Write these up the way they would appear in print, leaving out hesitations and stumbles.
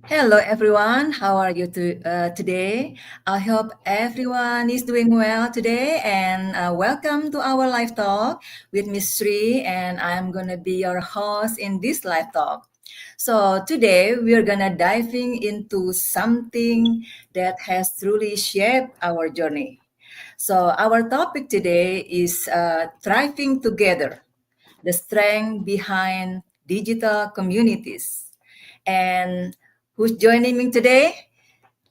Hello, everyone. How are you today? I hope everyone is doing well today. And welcome to our live talk with Miss Sri. And I'm going to be your host in this live talk. So today we're going to diving into something that has truly shaped our journey. So our topic today is thriving together, the strength behind digital communities. And who's joining me today?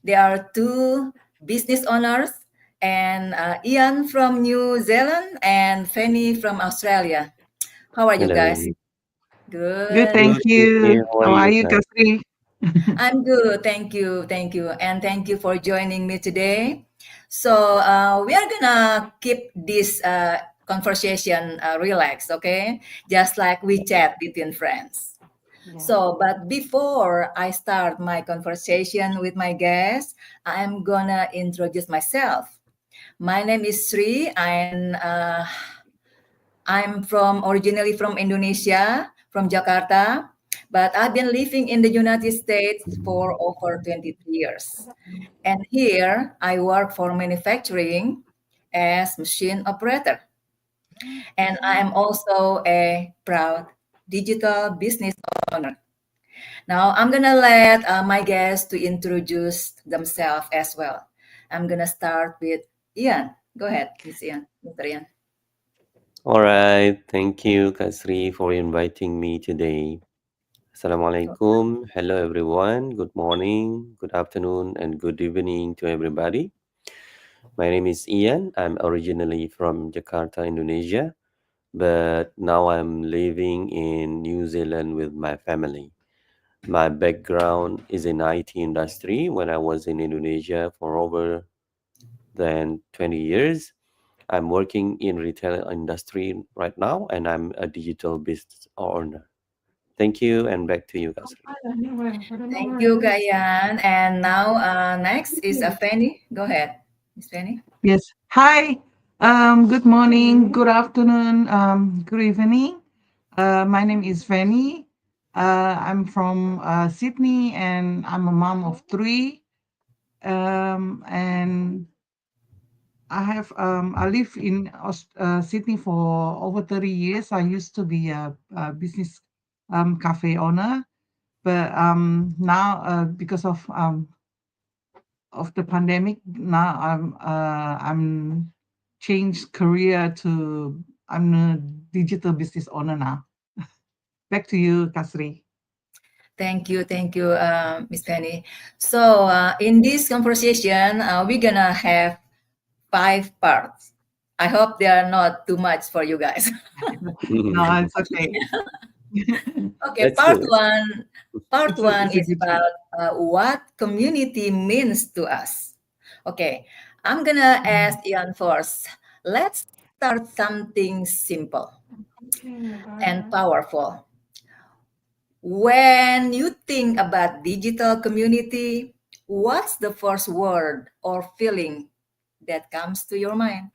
There are two business owners, and Ian from New Zealand and Fanny from Australia. How are you guys? Hello. Good, Good. thank Good, thank you. you. How are How are you you, guys? Kasri? I'm good. Thank you. Thank you. And thank you for joining me today. So, we are gonna keep this conversation relaxed, okay? Just like we chat between friends. Yeah. So, but before I start my conversation with my guest, I'm gonna introduce myself. My name is Sri, and I'm from originally from Indonesia, from Jakarta, but I've been living in the United States for over 23 years. And here I work for manufacturing as machine operator. And I am also a proud digital business owner. Now I'm gonna let my guests to introduce themselves as well. I'm gonna start with Ian. Go ahead, Miss Ian, Mr. Ian. All right. Thank you, Kasri, for inviting me today. Assalamualaikum. Hello, everyone. Good morning, good afternoon, and good evening to everybody. My name is Ian. I'm originally from Jakarta, Indonesia, but now I'm living in New Zealand with my family. My background is in IT industry when I was in Indonesia for over than 20 years. I'm working in retail industry right now, and I'm a digital business owner. Thank you, and back to you, Kasri. Thank you, Kayan. And now next is Fanny. Go ahead, Miss Fanny. Yes. Hi. Good morning, good afternoon, good evening. My name is Fanny. I'm from Sydney and I'm a mom of three. And I live in Sydney for over 30 years. I used to be a business cafe owner, but now because of the pandemic, now I'm changed career to I'm a digital business owner now. Back to you, Kasri. Thank you, Miss Fanny. So in this conversation, we're gonna have 5 parts. I hope they are not too much for you guys. No, it's okay. Okay, Let's do it. part one It's a is good show. about what community means to us. Okay, I'm gonna ask Ian first. Let's start something simple and powerful. When you think about digital community, what's the first word or feeling that comes to your mind?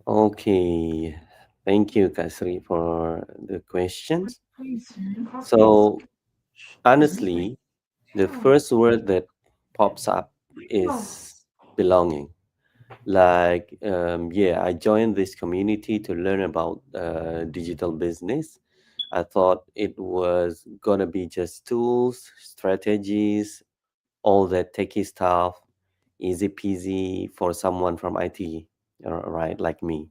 Okay. Thank you, Kasri, for the questions. Please, Mhm. coffee. So, honestly, the first word that pops up is belonging. Like, yeah, I joined this community to learn about digital business. I thought it was gonna be just tools, strategies, all that techie stuff, easy peasy for someone from IT, right, like me.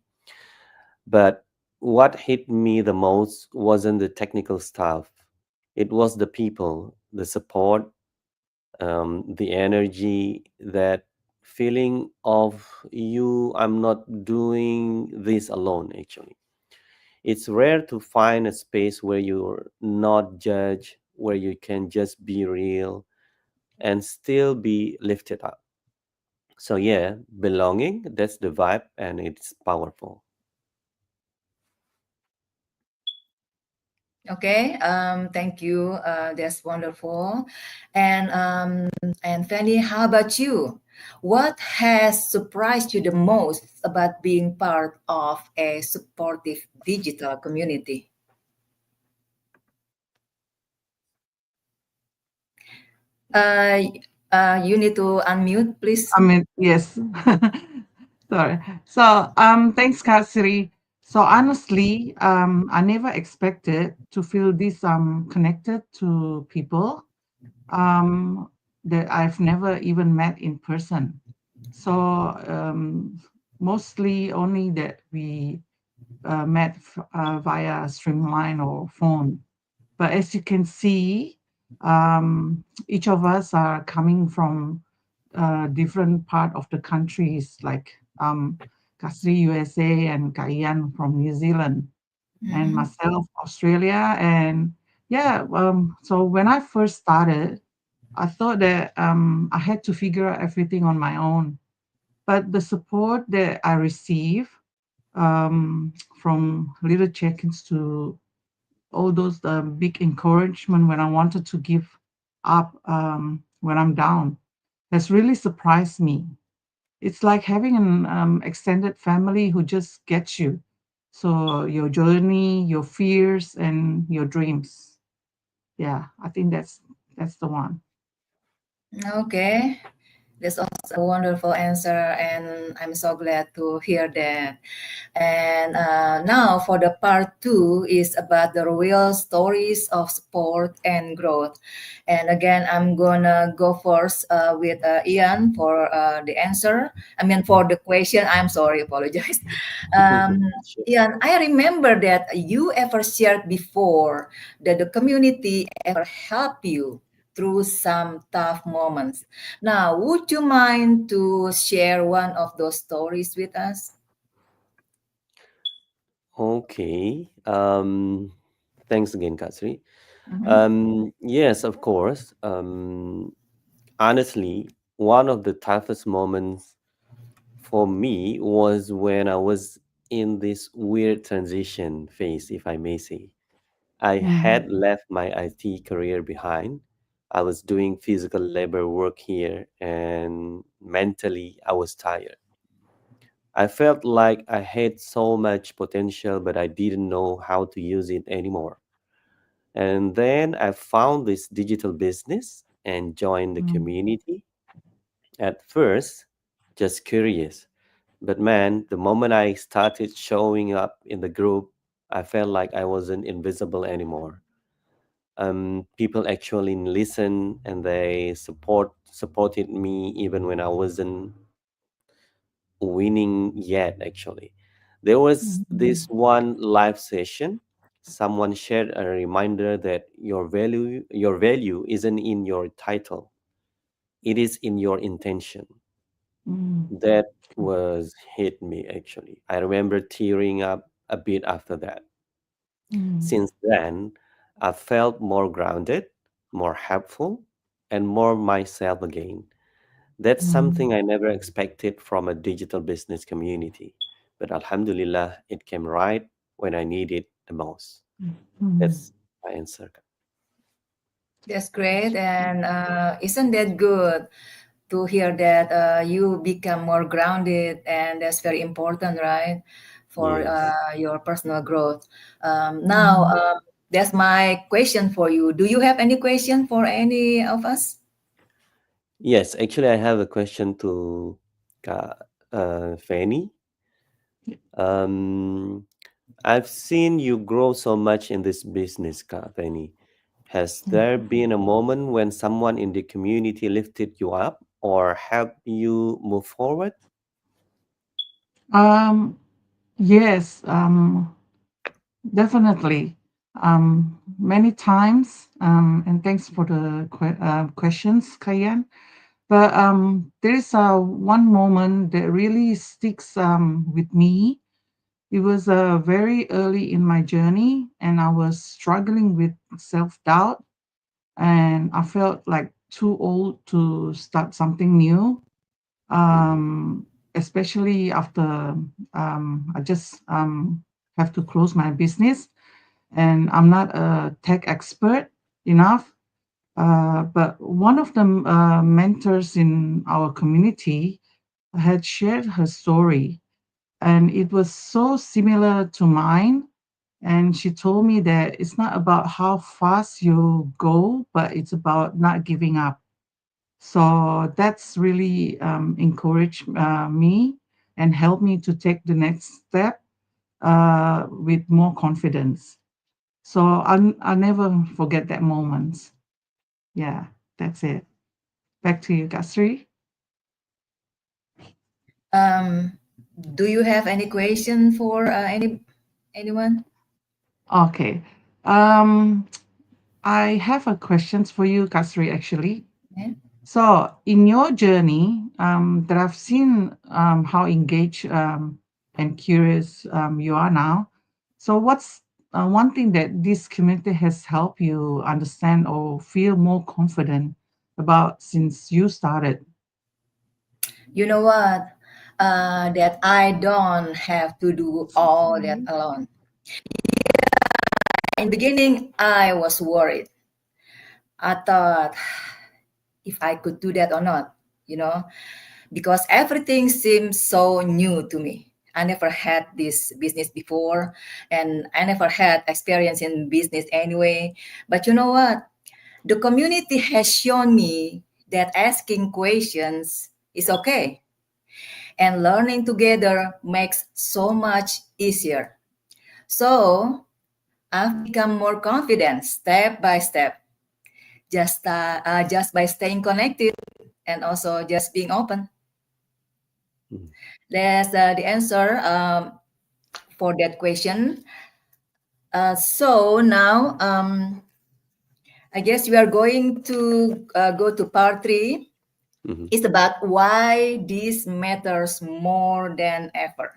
But what hit me the most wasn't the technical stuff. It was the people, the support, the energy, that feeling of I'm not doing this alone, actually. It's rare to find a space where you're not judged, where you can just be real and still be lifted up. So, yeah, belonging, that's the vibe, and it's powerful. Okay, thank you. That's wonderful. And Fanny, how about you? What has surprised you the most about being part of a supportive digital community? Uh, you need to unmute, please. I mean, yes. Sorry. So, thanks, Kasri. So honestly, I never expected to feel this connected to people um that I've never even met in person. So mostly only that we met via streamline or phone. But as you can see, each of us are coming from different part of the countries, like Kasri, USA, and Kayan from New Zealand, and Mhm. myself, Australia. And yeah, so when I first started, I thought that I had to figure out everything on my own. But the support that I receive from little check-ins to all those big encouragement when I wanted to give up when I'm down has really surprised me. It's like having an extended family who just gets you. So your journey, your fears, and your dreams. Yeah, I think that's the one. Okay. That's also a wonderful answer, and I'm so glad to hear that. And now for the part two is about the real stories of sport and growth. And again, I'm gonna go first with Ian for the answer. I mean, for the question. I'm sorry, apologize. Um, Sure. Ian, I remember that you ever shared before that the community ever helped you through some tough moments. Now, would you mind to share one of those stories with us? Okay. Thanks again, Kasri. Mhm. Yes, of course. Honestly, one of the toughest moments for me was when I was in this weird transition phase, if I may say. I Mm, had left my IT career behind. I was doing physical labor work here, and mentally, I was tired. I felt like I had so much potential, but I didn't know how to use it anymore. And then I found this digital business and joined the mm, community. At first, just curious. But man, the moment I started showing up in the group, I felt like I wasn't invisible anymore. People actually listened and they supported me even when I wasn't winning yet. Actually, there was mm, this one live session. Someone shared a reminder that your value isn't in your title, it is in your intention. mm, That was hit me actually. I remember tearing up a bit after that. mm, Since then, I felt more grounded, more helpful, and more myself again. That's mm, something I never expected from a digital business community. But Alhamdulillah, it came right when I needed the most. mm, That's my answer. That's great. And isn't that good to hear that you become more grounded? And that's very important, right? For Yes. your personal growth. Now, mm. that's my question for you. Do you have any question for any of us? Yes, actually, I have a question to Fanny. Um, I've seen you grow so much in this business, Fanny. Has there been a moment when someone in the community lifted you up or helped you move forward? Um, yes, definitely. Many times, and thanks for the questions, Kayan. But there is one moment that really sticks with me. It was very early in my journey, and I was struggling with self doubt, and I felt like too old to start something new, Mhm. especially after I just have to close my business, and I'm not a tech expert enough. But one of the mentors in our community had shared her story, and it was so similar to mine. And she told me that it's not about how fast you go, but it's about not giving up. So that's really encouraged me and helped me to take the next step with more confidence. So I'll never forget that moment. Yeah, that's it. Back to you, Gasri. Um, do you have any question for anyone? Okay. Um, I have a questions for you, Gasri, actually. Yeah. So, in your journey, that I've seen how engaged and curious you are now. So, what's one thing that this community has helped you understand or feel more confident about since you started? You know what? That I don't have to do all that alone. In the beginning, I was worried. I thought if I could do that or not, you know, because everything seems so new to me. I never had this business before, and I never had experience in business anyway. But you know what? The community has shown me that asking questions is okay, and learning together makes so much easier. So I've become more confident step by step, just by staying connected and also just being open. Mm. That's the answer for that question. So now I guess we are going to go to part three. Mhm. It's about why this matters more than ever.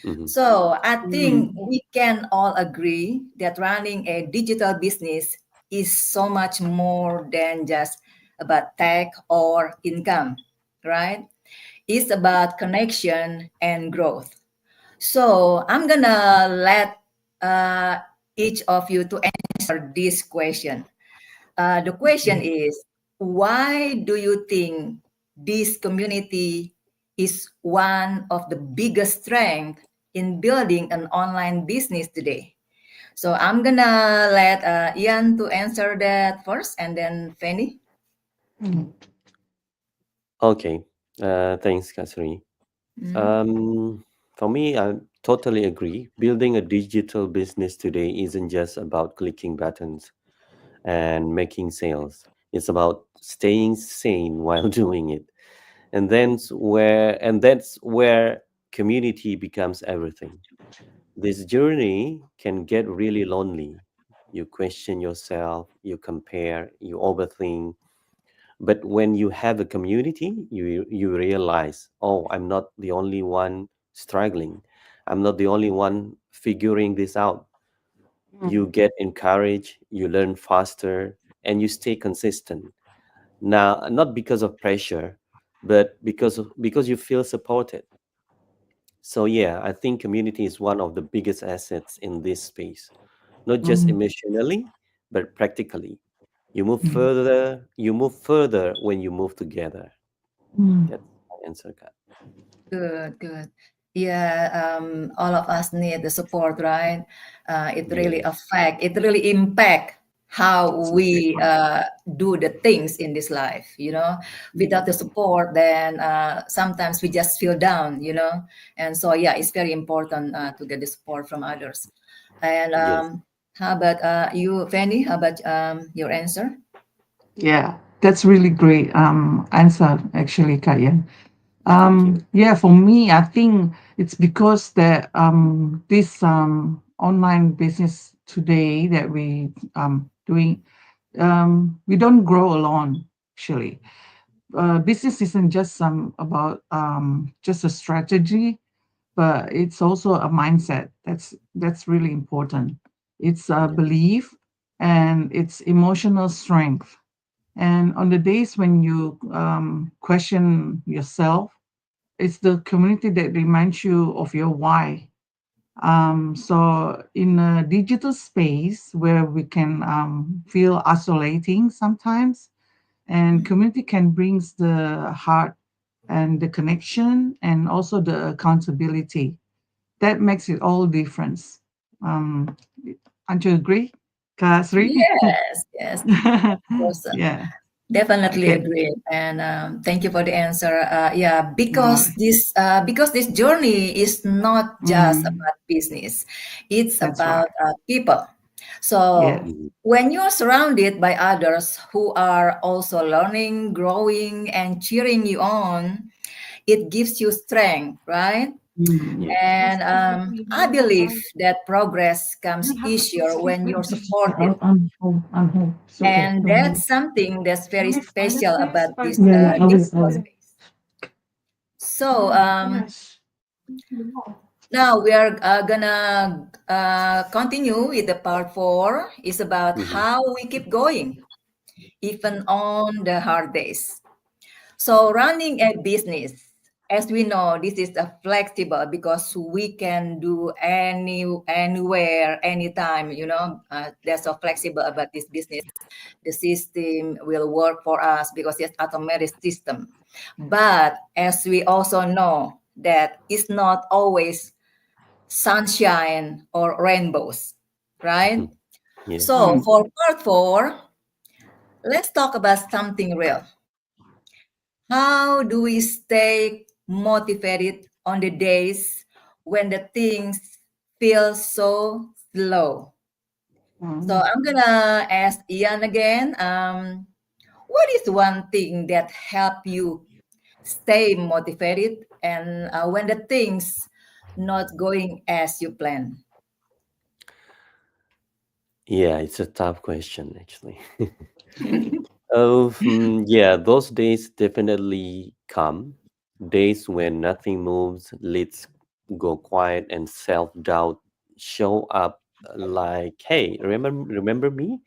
Mhm. So I think Mm, we can all agree that running a digital business is so much more than just about tech or income, right? It's about connection and growth. So I'm gonna let uh, each of you to answer this question. The question okay. is, why do you think this community is one of the biggest strength in building an online business today? So I'm gonna let Ian to answer that first, and then Fanny. Mm, Okay. Thanks, Kasri. Mm. For me, I totally agree. Building a digital business today isn't just about clicking buttons and making sales. It's about staying sane while doing it. And that's where community becomes everything. This journey can get really lonely. You question yourself, you compare, you overthink. But when you have a community, you realize, oh, I'm not the only one struggling. I'm not the only one figuring this out. You mm, get encouraged, you learn faster, and you stay consistent. Now, not because of pressure, but because you feel supported. So yeah, I think community is one of the biggest assets in this space, not just mm, emotionally, but practically. mm, You move further when you move together. mm. That's my answer, Kat. Good, good. Yeah, all of us need the support, right? Yes, It really impact how we exactly. do the things in this life, you know. Without the support, then sometimes we just feel down, you know. And so, yeah, it's very important to get the support from others. And Yes, how about you, Fanny? How about your answer? Yeah, that's really great answer, actually, Kayan. thank you. Yeah, for me, I think it's because that this online business today that we doing, we don't grow alone. Actually, business isn't just some about just a strategy, but it's also a mindset. That's really important. It's a Yeah, belief and it's emotional strength. And on the days when you question yourself, it's the community that reminds you of your why. So in a digital space where we can feel isolating sometimes, and community can brings the heart and the connection and also the accountability. That makes it all difference. Um, aren't you agree, Kasri? Yes, yes, of course. Yeah. Definitely Okay. agree, and thank you for the answer. Yeah, Uh, because this journey is not just mm, about business; it's that's about right. people. So Yes. Mhm. when you're surrounded by others who are also learning, growing, and cheering you on, it gives you strength, right? Mm. Yeah. And I believe that progress comes easier when you're supported. On hold. It's okay. And Don't worry. that's something that's very special about this Yeah, yeah, I will. I digital will. space. So now we are gonna continue with the part four. Is about Mhm. how we keep going even on the hard days. So running a business, as we know, this is a flexible because we can do anywhere, anytime. They're so flexible about this business. The system will work for us because it's automated system. But as we also know that it's not always sunshine or rainbows, right? Yes. So Mm. for part four, let's talk about something real. How do we stay motivated on the days when the things feel so slow? So Mm. I'm gonna ask Ian again. What is one thing that help you stay motivated and when the things not going as you plan? Yeah, it's a tough question actually. Oh, yeah, those days definitely come. Days when nothing moves, lights go quiet, and self-doubt show up like, hey, remember me?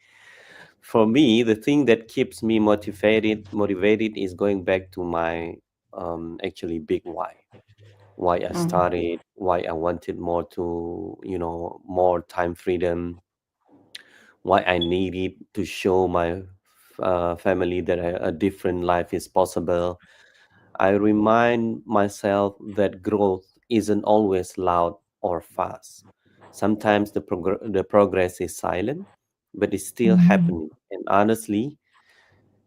For me, the thing that keeps me motivated is going back to my actually big why. Why I Mm. started, why I wanted more to, more time freedom, why I needed to show my family that a different life is possible. I remind myself that growth isn't always loud or fast. Sometimes the progress is silent, but it's still Mm. happening. And honestly,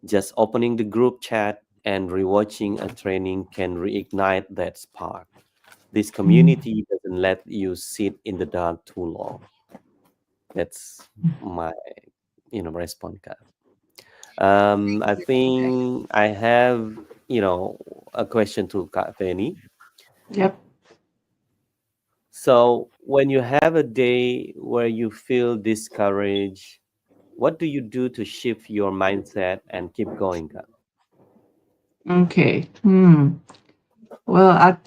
just opening the group chat and rewatching a training can reignite that spark. This Mm. community doesn't let you sit in the dark too long. That's my response. I think I have, a question to Kak Feni. Yep. So, when you have a day where you feel discouraged, what do you do to shift your mindset and keep going, Kak? Okay. Well,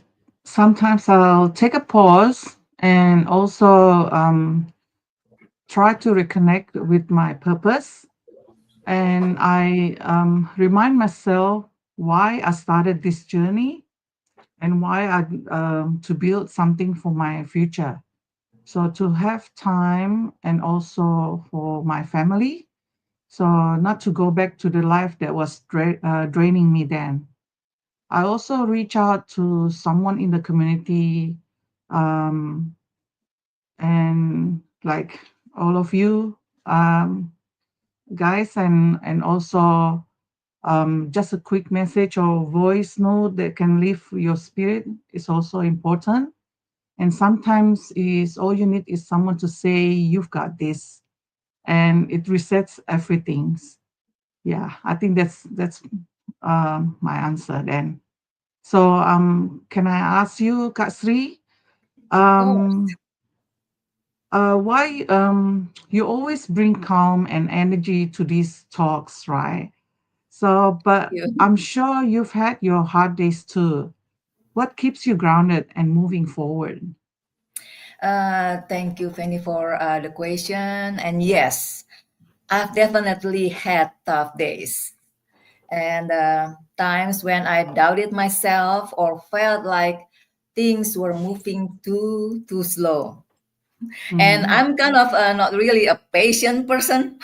sometimes I'll take a pause and also try to reconnect with my purpose. And I remind myself why I started this journey and why I to build something for my future. So to have time and also for my family. So not to go back to the life that was draining me then. I also reach out to someone in the community, um, and like all of you guys, and also just a quick message or voice note that can lift your spirit is also important. And sometimes is all you need is someone to say you've got this, and it resets everything. Yeah, I think that's my answer then. So can I ask you, Kak Sri, Of course. um, why you always bring calm and energy to these talks, right? So, but You. I'm sure you've had your hard days too. What keeps you grounded and moving forward? Thank you, Fanny, for the question. And yes, I've definitely had tough days and times when I doubted myself or felt like things were moving too slow. And Mm. I'm kind of not really a patient person.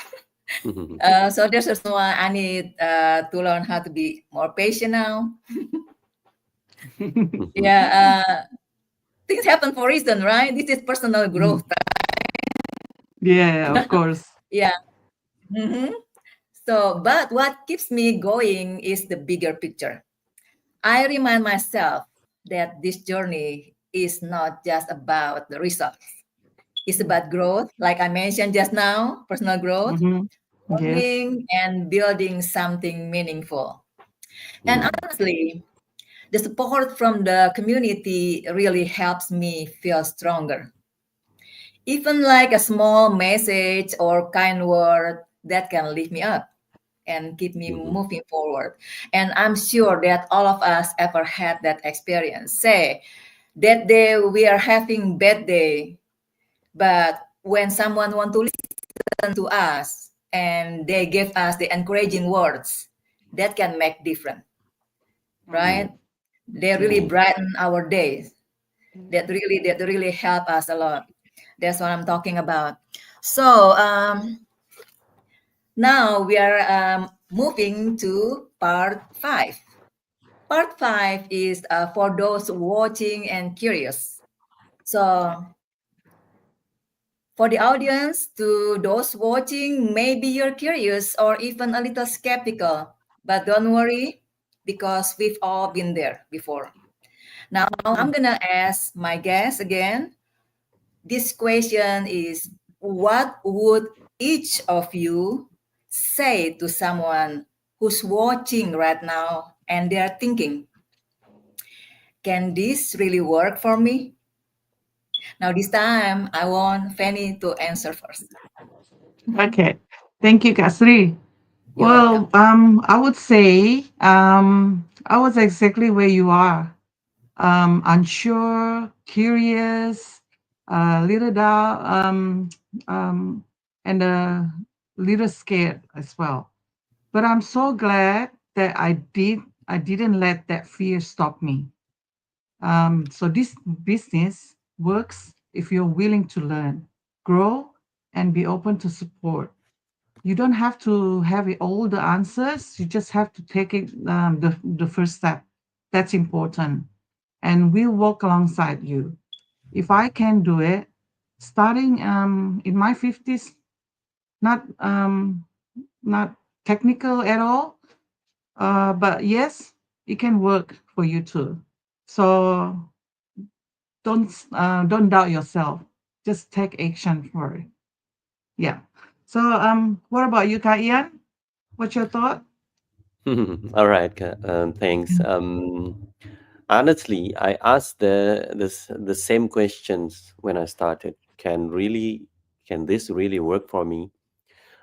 So there's a reason why I need to learn how to be more patient now. Yeah, things happen for a reason, right? This is personal growth. Yeah, of course. Yeah. Mhm. So, but what keeps me going is the bigger picture. I remind myself that this journey is not just about the results. It's about growth, like I mentioned just now, personal growth, Mm-hmm. Yes. learning, and building something meaningful. And Mm, honestly, the support from the community really helps me feel stronger. Even like a small message or kind word that can lift me up and keep me mhm, moving forward. And I'm sure that all of us ever had that experience. Say that day we are having bad day, but when someone want to listen to us and they give us the encouraging words, that can make difference, Mm. yeah, right? They really Yes. mm, brighten our days. That really help us a lot. That's what I'm talking about. So now we are moving to part five. Part five is for those watching and curious. So for the audience, to those watching, maybe you're curious or even a little skeptical, but don't worry because we've all been there before. Now I'm gonna ask my guest again. This question is, what would each of you say to someone who's watching right now and they're thinking, can this really work for me? Now, this time, I want Fanny to answer first. Okay. Thank you, Kasri. You're welcome. Well, I would say I was exactly where you are. Unsure, curious, little doubt, and a little scared as well. But I'm so glad that I didn't let that fear stop me. So this business works if you're willing to learn, grow, and be open to support. You don't have to have all the answers. You just have to take it the first step. That's important, and we'll walk alongside you. If I can do it, starting in my 50s, not not technical at all, but yes, it can work for you too. So don't doubt yourself. Just take action for it. Yeah. So what about you, Kak Ian? What's your thought? All right, thanks. Honestly, I asked the same questions when I started. Can this really work for me?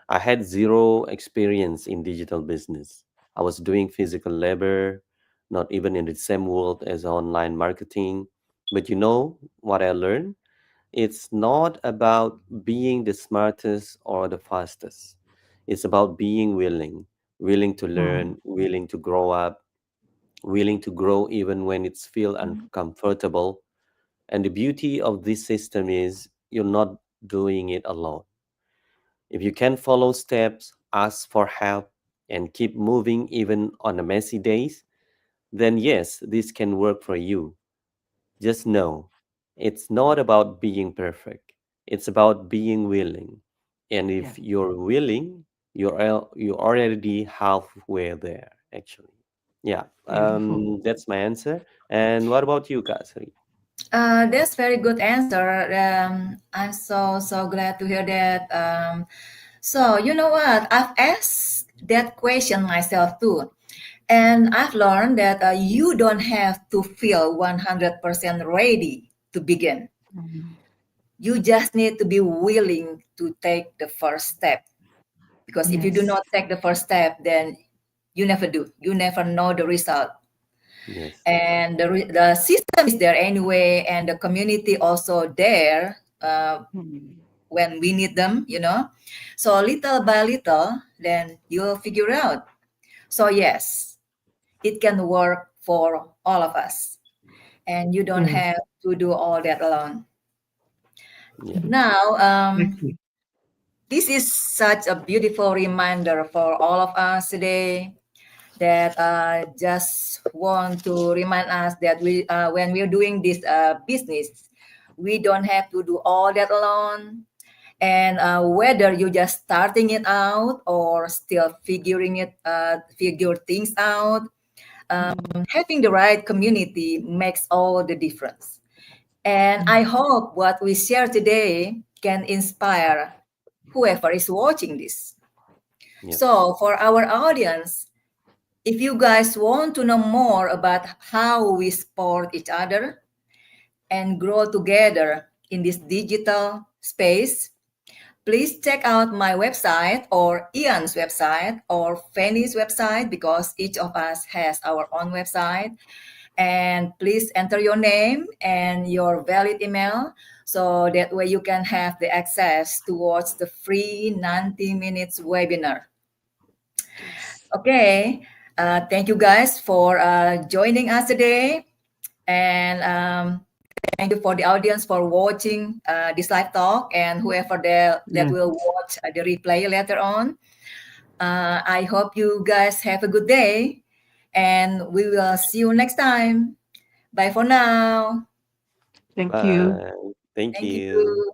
I had zero experience in digital business. I was doing physical labor, not even in the same world as online marketing. But you know what I learned? It's not about being the smartest or the fastest. It's about being willing to Mm. learn, willing to grow up, willing to grow even when it's feel uncomfortable. And the beauty of this system is you're not doing it alone. If you can follow steps, ask for help, and keep moving even on the messy days, then yes, this can work for you. Just know it's not about being perfect, it's about being willing. And Yeah. if you're willing, you're already halfway there, actually. Yeah, Beautiful. that's my answer. And what about you, Kasri? That's very good answer. I'm so glad to hear that. So you know what? I've asked that question myself too, and I've learned that you don't have to feel 100% ready to begin. Mhm. You just need to be willing to take the first step. Because if you do Yes. not take the first step, then you never do. You never know the result. Yes. And the system is there anyway, and the community also there Mhm. when we need them. So little by little, then you'll figure out. So yes, it can work for all of us, and you don't Yes. have to do all that alone. Yeah. Now, Exactly. this is such a beautiful reminder for all of us today that just want to remind us that when we're doing this business, we don't have to do all that alone. And whether you just starting it out or still figure things out, having the right community makes all the difference. And I hope what we share today can inspire whoever is watching this. Yep. So, for our audience, if you guys want to know more about how we support each other and grow together in this digital space, please check out my website or Ian's website or Fanny's website because each of us has our own website. And please enter your name and your valid email so that way you can have the access to watch the free 90 minutes webinar. Yes. Okay, thank you guys for joining us today. And thank you for the audience for watching this live talk and whoever that Yeah. will watch the replay later on. I hope you guys have a good day and we will see you next time. Bye for now. Thank you. Bye. Thank Thank you. you.